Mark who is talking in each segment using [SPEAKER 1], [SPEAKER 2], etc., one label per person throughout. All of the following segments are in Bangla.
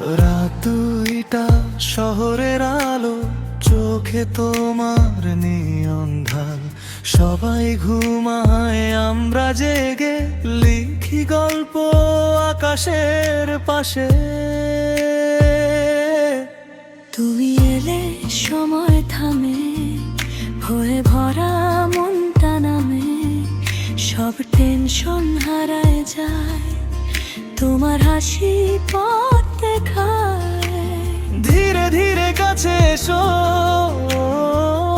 [SPEAKER 1] রাত দুইটা, শহরের আলো, চোখে তোমার নিয়ন ঢাল। সবাই ঘুমায়, আমরা জেগে লিখি গল্প আকাশের পাশে।
[SPEAKER 2] তুমি এলে সময় থামে, হয়ে ভরা মনটা নামে, সব টেনশন হারায় যায়, তোমার হাসি পথ দেখায়।
[SPEAKER 1] ধীরে ধীরে কাছে এসো,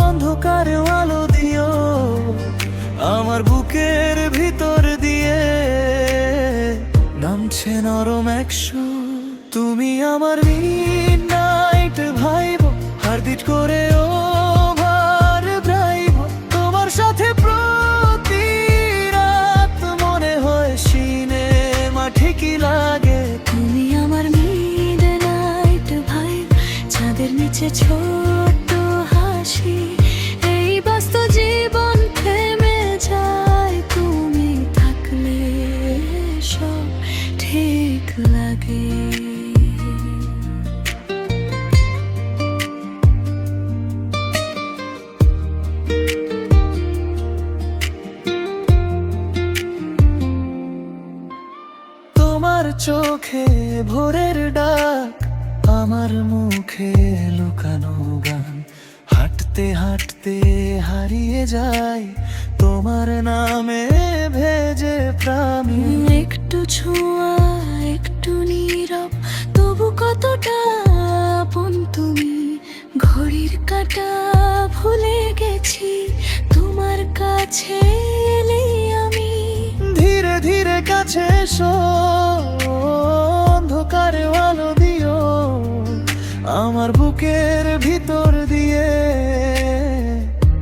[SPEAKER 1] অন্ধকারে আলো দিও আমার বুকের ভিতর দিয়ে। নামছে নরম এক সুর, তুমি আমার মিডনাইট ভাইব, হার্টবিট করে ওভার ড্রাইভ। তোমার সাথে প্রতি রাত মনে হয় সিনেমা ঠিকই লাগে।
[SPEAKER 2] তুমি আমার মিডনাইট ভাইব, চাঁদের নিচে ছোট্ট হাসি। এই ব্যস্ত জীবন থেমে যায়, তুমি থাকলে সব ঠিক লাগে।
[SPEAKER 1] তোমার চোখে ভোরের ডাক, আমার মুখে লুকানো গান। হাঁটতে হাঁটতে হারিয়ে যাই তোমার নামে ভেজে প্রাণী।
[SPEAKER 2] একটু ছোঁয়া, একটু নীরব, তবু কতটা আপন তুমি। ঘড়ির কাঁটা ভুলে গেছি, তোমার কাছে এলেই আমি।
[SPEAKER 1] ধীরে ধীরে কাছে এসো, অন্ধকারে আলো দিও আমার বুকের ভিতর দিয়ে।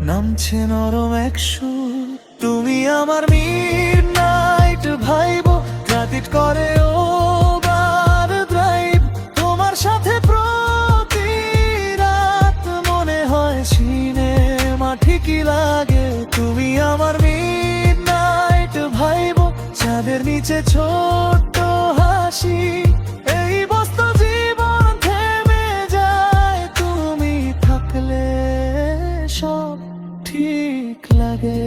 [SPEAKER 1] নামছে নরম এক সুর, তুমি আমার মিডনাইট ভাইব, রাতিট করে ওভার ড্রাইভ। তোমার সাথে প্রতি রাত মনে হয় সিনেমা ঠিকই লাগে। তুমি আমার মিডনাইট ভাইব, চাঁদের নিচে ছোট্ট হাসি। এই ব্যস্ত জীবন থেমে যায়, তুমি থাকলে সব ঠিক লাগে।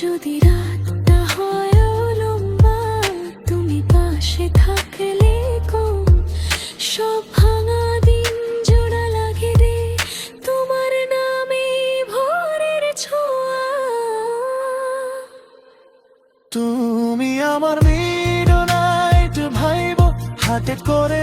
[SPEAKER 2] যদি রাতটা হয় লম্বা, তুমি পাশে থাকলে কম। সব ভাঙা দিন জোড়া লাগে রে, তোমার নামে ভোরের ছোঁয়া।
[SPEAKER 1] তুমি আমার মিডনাইট ভাইব, হার্টবিট করে